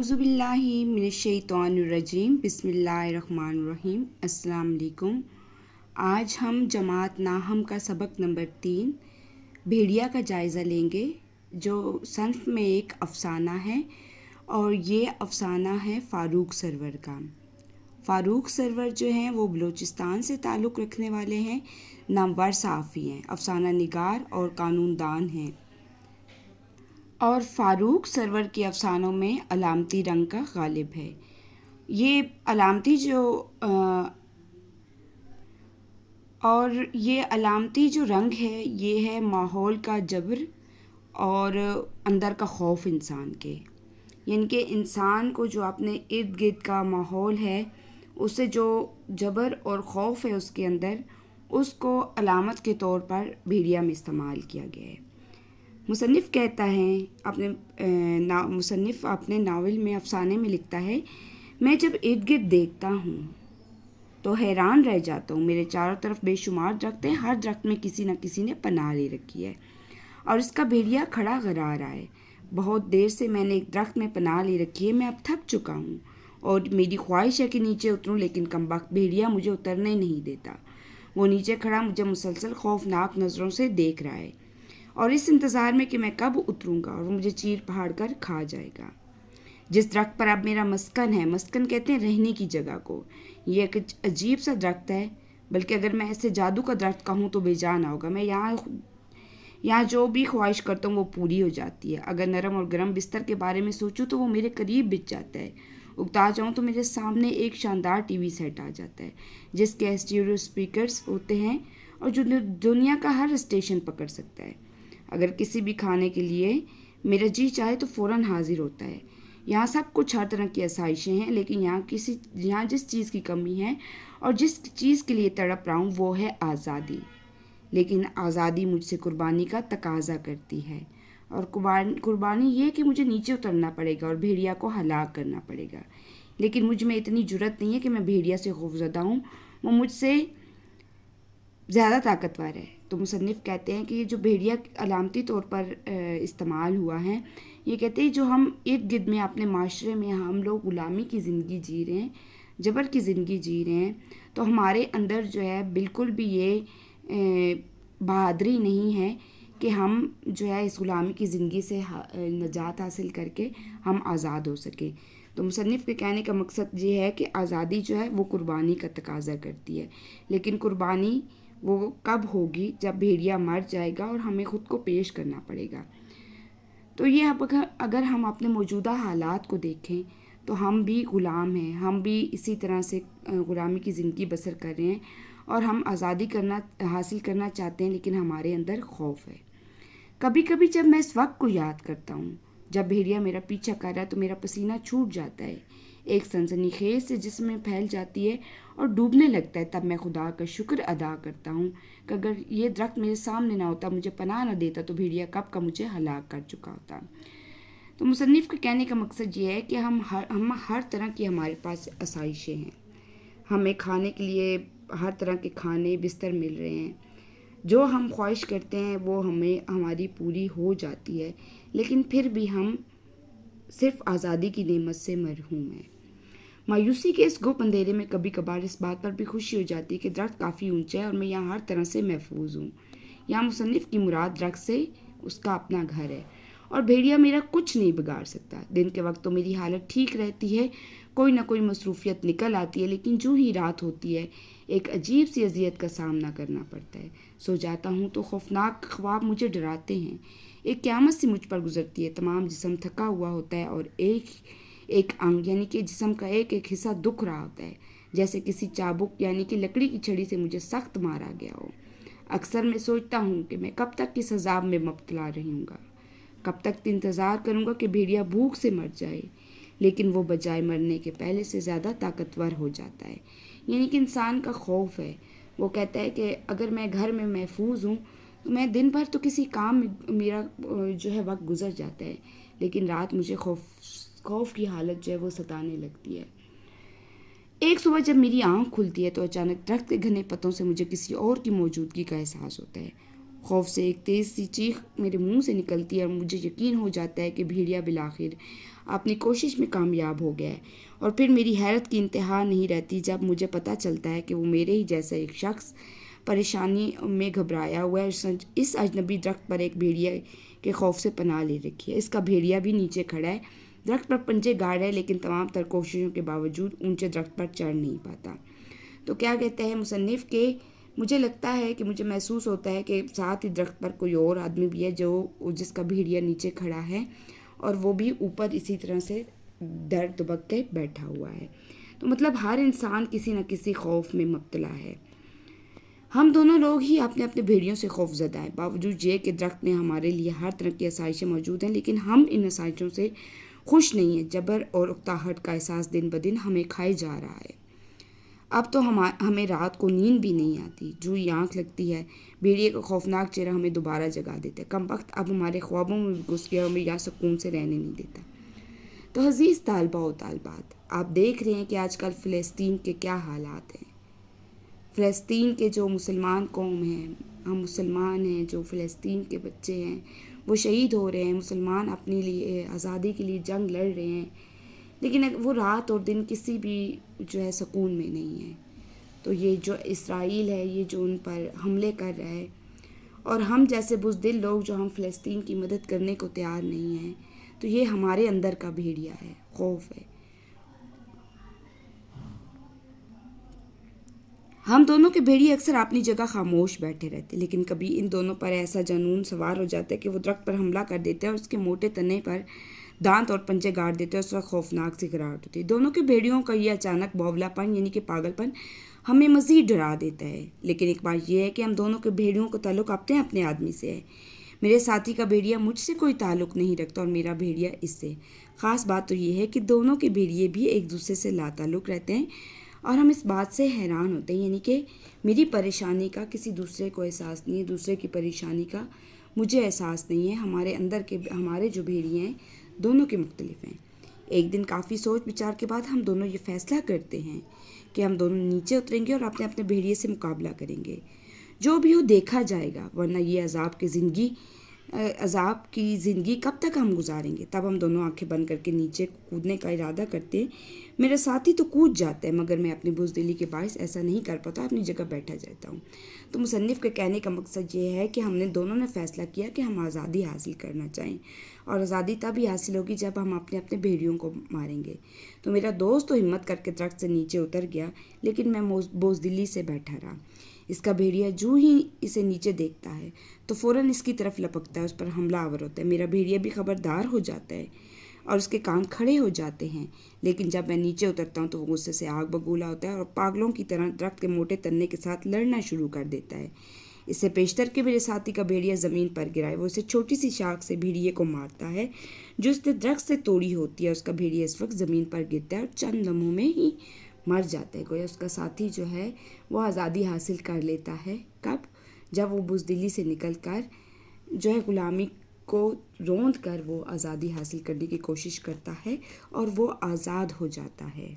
اعوذ باللہ من الشیطان الرجیم بسم اللہ الرحمن الرحیم۔ السلام علیکم۔ آج ہم جماعت ناہم کا سبق نمبر 3 بھیڑیا کا جائزہ لیں گے، جو صنف میں ایک افسانہ ہے اور یہ افسانہ ہے فاروق سرور کا۔ فاروق سرور جو ہیں وہ بلوچستان سے تعلق رکھنے والے ہیں، نامور صحافی ہیں، افسانہ نگار اور قانون دان ہیں، اور فاروق سرور کے افسانوں میں علامتی رنگ کا غالب ہے۔ یہ علامتی جو رنگ ہے یہ ہے ماحول کا جبر اور اندر کا خوف انسان کے، یعنی کہ انسان کو جو اپنے ارد گرد کا ماحول ہے اس سے جو جبر اور خوف ہے اس کے اندر، اس کو علامت کے طور پر بھیڑیا میں استعمال کیا گیا ہے۔ مصنف کہتا ہے مصنف اپنے ناول میں افسانے میں لکھتا ہے، میں جب ارد گرد دیکھتا ہوں تو حیران رہ جاتا ہوں۔ میرے چاروں طرف بے شمار درخت ہیں، ہر درخت میں کسی نہ کسی نے پناہ لے رکھی ہے اور اس کا بھیڑیا کھڑا غرا رہا ہے۔ بہت دیر سے میں نے ایک درخت میں پناہ لے رکھی ہے، میں اب تھک چکا ہوں اور میری خواہش ہے کہ نیچے اتروں، لیکن کمبخت بھیڑیا مجھے اترنے نہیں دیتا۔ وہ نیچے کھڑا مجھے مسلسل خوفناک نظروں سے دیکھ رہا ہے اور اس انتظار میں کہ میں کب اتروں گا اور وہ مجھے چیر پھاڑ کر کھا جائے گا۔ جس درخت پر اب میرا مسکن ہے، مسکن کہتے ہیں رہنے کی جگہ کو، یہ ایک عجیب سا درخت ہے، بلکہ اگر میں ایسے جادو کا درخت کہوں تو بے جان ہوگا۔ میں یہاں جو بھی خواہش کرتا ہوں وہ پوری ہو جاتی ہے۔ اگر نرم اور گرم بستر کے بارے میں سوچوں تو وہ میرے قریب بچ جاتا ہے۔ اکتا جاؤں تو میرے سامنے ایک شاندار ٹی وی سیٹ آ جاتا ہے جس کے اسٹیریو اسپیکرز ہوتے ہیں اور جو دنیا کا ہر اسٹیشن پکڑ سکتا ہے۔ اگر کسی بھی کھانے کے لیے میرا جی چاہے تو فوراً حاضر ہوتا ہے۔ یہاں سب کچھ ہر طرح کی آسائشیں ہیں، لیکن یہاں جس چیز کی کمی ہے اور جس چیز کے لیے تڑپ رہا ہوں وہ ہے آزادی۔ لیکن آزادی مجھ سے قربانی کا تقاضا کرتی ہے، اور قربانی یہ کہ مجھے نیچے اترنا پڑے گا اور بھیڑیا کو ہلاک کرنا پڑے گا۔ لیکن مجھ میں اتنی جرأت نہیں ہے کہ میں بھیڑیا سے خوفزدہ ہوں، وہ مجھ سے زیادہ طاقتور ہے۔ تو مصنف کہتے ہیں کہ یہ جو بھیڑیا علامتی طور پر استعمال ہوا ہے، یہ کہتے ہیں جو ہم ارد گرد میں اپنے معاشرے میں ہم لوگ غلامی کی زندگی جی رہے ہیں، جبر کی زندگی جی رہے ہیں، تو ہمارے اندر جو ہے بالکل بھی یہ بہادری نہیں ہے کہ ہم جو ہے اس غلامی کی زندگی سے نجات حاصل کر کے ہم آزاد ہو سکیں۔ تو مصنف کے کہنے کا مقصد یہ ہے کہ آزادی جو ہے وہ قربانی کا تقاضا کرتی ہے، لیکن قربانی وہ کب ہوگی؟ جب بھیڑیا مر جائے گا اور ہمیں خود کو پیش کرنا پڑے گا۔ تو یہ اگر ہم اپنے موجودہ حالات کو دیکھیں تو ہم بھی غلام ہیں، ہم بھی اسی طرح سے غلامی کی زندگی بسر کر رہے ہیں اور ہم آزادی حاصل کرنا چاہتے ہیں، لیکن ہمارے اندر خوف ہے۔ کبھی کبھی جب میں اس وقت کو یاد کرتا ہوں جب بھیڑیا میرا پیچھا کر رہا ہے تو میرا پسینہ چھوٹ جاتا ہے، ایک سنسنی خیز سے جسم میں پھیل جاتی ہے اور ڈوبنے لگتا ہے۔ تب میں خدا کا شکر ادا کرتا ہوں کہ اگر یہ درخت میرے سامنے نہ ہوتا، مجھے پناہ نہ دیتا، تو بھیڑیا کب کا مجھے ہلاک کر چکا ہوتا۔ تو مصنف کے کہنے کا مقصد یہ ہے کہ ہم ہر طرح کی ہمارے پاس آسائشیں ہیں، ہمیں کھانے کے لیے ہر طرح کے کھانے بستر مل رہے ہیں، جو ہم خواہش کرتے ہیں وہ ہماری پوری ہو جاتی ہے، لیکن پھر بھی ہم صرف آزادی کی نعمت سے محروم ہیں۔ مایوسی کے اس گپ اندھیرے میں کبھی کبھار اس بات پر بھی خوشی ہو جاتی ہے کہ درخت کافی اونچا ہے اور میں یہاں ہر طرح سے محفوظ ہوں۔ یہاں مصنف کی مراد درخت سے اس کا اپنا گھر ہے اور بھیڑیا میرا کچھ نہیں بگاڑ سکتا۔ دن کے وقت تو میری حالت ٹھیک رہتی ہے، کوئی نہ کوئی مصروفیت نکل آتی ہے، لیکن جو ہی رات ہوتی ہے ایک عجیب سی اذیت کا سامنا کرنا پڑتا ہے۔ سو جاتا ہوں تو خوفناک خواب مجھے ڈراتے ہیں، ایک قیامت سی مجھ پر گزرتی ہے، تمام جسم تھکا ہوا ہوتا ہے اور ایک انگ یعنی کہ جسم کا ایک حصہ دکھ رہا ہوتا ہے، جیسے کسی چابک یعنی کہ لکڑی کی چھڑی سے مجھے سخت مارا گیا ہو۔ اکثر میں سوچتا ہوں کہ میں کب تک اس عذاب میں مبتلا رہوں گا، کب تک انتظار کروں گا کہ بھیڑیا بھوک سے مر جائے، لیکن وہ بجائے مرنے کے پہلے سے زیادہ طاقتور ہو جاتا ہے۔ یعنی کہ انسان کا خوف ہے، وہ کہتا ہے کہ اگر میں گھر میں محفوظ ہوں تو میں دن بھر تو کسی کام میں میرا جو ہے وقت گزر جاتا ہے، لیکن رات مجھے خوف کی حالت جو ہے وہ ستانے لگتی ہے۔ ایک صبح جب میری آنکھ کھلتی ہے تو اچانک درخت کے گھنے پتوں سے مجھے کسی اور کی موجودگی کا احساس ہوتا ہے۔ خوف سے ایک تیز سی چیخ میرے منہ سے نکلتی ہے اور مجھے یقین ہو جاتا ہے کہ بھیڑیا بالآخر اپنی کوشش میں کامیاب ہو گیا ہے، اور پھر میری حیرت کی انتہا نہیں رہتی جب مجھے پتہ چلتا ہے کہ وہ میرے ہی جیسا ایک شخص پریشانی میں گھبرایا ہوا ہے۔ اس اجنبی درخت پر ایک بھیڑیا کے خوف سے پناہ لے رکھی ہے۔ اس کا بھیڑیا بھی نیچے کھڑا ہے، درخت پر پنجے گاڑ ہے، لیکن تمام تر کوششوں کے باوجود اونچے درخت پر چڑھ نہیں پاتا۔ تو کیا کہتے ہیں مصنف کہ مجھے لگتا ہے کہ مجھے محسوس ہوتا ہے کہ ساتھ ہی درخت پر کوئی اور آدمی بھی ہے جس کا بھیڑیا نیچے کھڑا ہے، اور وہ بھی اوپر اسی طرح سے در دبک کے بیٹھا ہوا ہے۔ تو مطلب ہر انسان کسی نہ کسی خوف میں مبتلا ہے۔ ہم دونوں لوگ ہی اپنے اپنے بھیڑیوں سے خوف زدہ ہیں، باوجود یہ کہ درخت میں ہمارے لیے ہر طرح کی آسائشیں موجود ہیں، لیکن ہم ان آسائشوں سے خوش نہیں ہیں۔ جبر اور اکتاہٹ کا احساس دن بدن ہمیں کھائے جا رہا ہے۔ اب تو ہمیں رات کو نیند بھی نہیں آتی، جو ہی آنکھ لگتی ہے بھیڑیے کا خوفناک چہرہ ہمیں دوبارہ جگا دیتا ہے۔ کم وقت اب ہمارے خوابوں میں بھی گھس گیا، ہمیں یہاں سکون سے رہنے نہیں دیتا۔ تو عزیز طالبہ و طالبات، آپ دیکھ رہے ہیں کہ آج کل فلسطین کے کیا حالات ہیں۔ فلسطین کے جو مسلمان قوم ہیں، ہم مسلمان ہیں، جو فلسطین کے بچے ہیں وہ شہید ہو رہے ہیں، مسلمان اپنے لیے آزادی کے لیے جنگ لڑ رہے ہیں، لیکن وہ رات اور دن کسی بھی جو ہے سکون میں نہیں ہے۔ تو یہ جو اسرائیل ہے، یہ جو ان پر حملے کر رہا ہے، اور ہم جیسے بزدل لوگ جو ہم فلسطین کی مدد کرنے کو تیار نہیں ہیں، تو یہ ہمارے اندر کا بھیڑیا ہے، خوف ہے۔ ہم دونوں کے بھیڑیے اکثر اپنی جگہ خاموش بیٹھے رہتے، لیکن کبھی ان دونوں پر ایسا جنون سوار ہو جاتا ہے کہ وہ درخت پر حملہ کر دیتے ہیں اور اس کے موٹے تنے پر دانت اور پنجے گاڑ دیتے ہیں۔ اس وقت خوفناک سی گھبراہٹ ہوتی ہے۔ دونوں کے بھیڑیوں کا یہ اچانک بولا پن یعنی کہ پاگل پن ہمیں مزید ڈرا دیتا ہے، لیکن ایک بات یہ ہے کہ ہم دونوں کے بھیڑیوں کا تعلق اپنے آدمی سے ہے۔ میرے ساتھی کا بھیڑیا مجھ سے کوئی تعلق نہیں رکھتا اور میرا بھیڑیا اس سے۔ خاص بات تو یہ ہے کہ دونوں کے بھیڑیے بھی ایک دوسرے سے لا تعلق رہتے ہیں، اور ہم اس بات سے حیران ہوتے ہیں، یعنی کہ میری پریشانی کا کسی دوسرے کو احساس نہیں ہے، دوسرے کی پریشانی کا مجھے احساس نہیں ہے۔ ہمارے جو بھیڑیے ہیں دونوں کے مختلف ہیں۔ ایک دن کافی سوچ بچار کے بعد ہم دونوں یہ فیصلہ کرتے ہیں کہ ہم دونوں نیچے اتریں گے اور اپنے اپنے بھیڑیے سے مقابلہ کریں گے۔ جو بھی ہو دیکھا جائے گا، ورنہ یہ عذاب کی زندگی کب تک ہم گزاریں گے۔ تب ہم دونوں آنکھیں بند کر کے نیچے کودنے کا ارادہ کرتے ہیں۔ میرا ساتھی تو کود جاتا ہے، مگر میں اپنی بزدلی کے باعث ایسا نہیں کر پاتا، اپنی جگہ بیٹھا جاتا ہوں۔ تو مصنف کے کہنے کا مقصد یہ ہے کہ ہم نے دونوں نے فیصلہ کیا کہ ہم آزادی حاصل کرنا چاہیں، اور آزادی تب ہی حاصل ہوگی جب ہم اپنے اپنے بھیڑیوں کو ماریں گے۔ تو میرا دوست تو ہمت کر کے درخت سے نیچے اتر گیا، لیکن میں بزدلی سے بیٹھا رہا۔ اس کا بھیڑیا جو ہی اسے نیچے دیکھتا ہے تو فوراً اس کی طرف لپکتا ہے، اس پر حملہ آور ہوتا ہے۔ میرا بھیڑیا بھی خبردار ہو جاتا ہے اور اس کے کان کھڑے ہو جاتے ہیں، لیکن جب میں نیچے اترتا ہوں تو وہ غصے سے آگ بگولا ہوتا ہے اور پاگلوں کی طرح درخت کے موٹے تنے کے ساتھ لڑنا شروع کر دیتا ہے۔ اس سے پیشتر کے میرے ساتھی کا بھیڑیا زمین پر گرا ہے، وہ اسے چھوٹی سی شاخ سے بھیڑیے کو مارتا ہے جو اس نے درخت سے توڑی ہوتی ہے۔ اس کا بھیڑیا اس وقت زمین پر گرتا ہے اور چند لمحوں میں ہی مر جاتا ہے۔ گویا اس کا ساتھی جو ہے وہ آزادی حاصل کر لیتا ہے۔ کب؟ جب وہ بزدلی سے نکل کر جو ہے غلامی کو روند کر وہ آزادی حاصل کرنے کی کوشش کرتا ہے اور وہ آزاد ہو جاتا ہے۔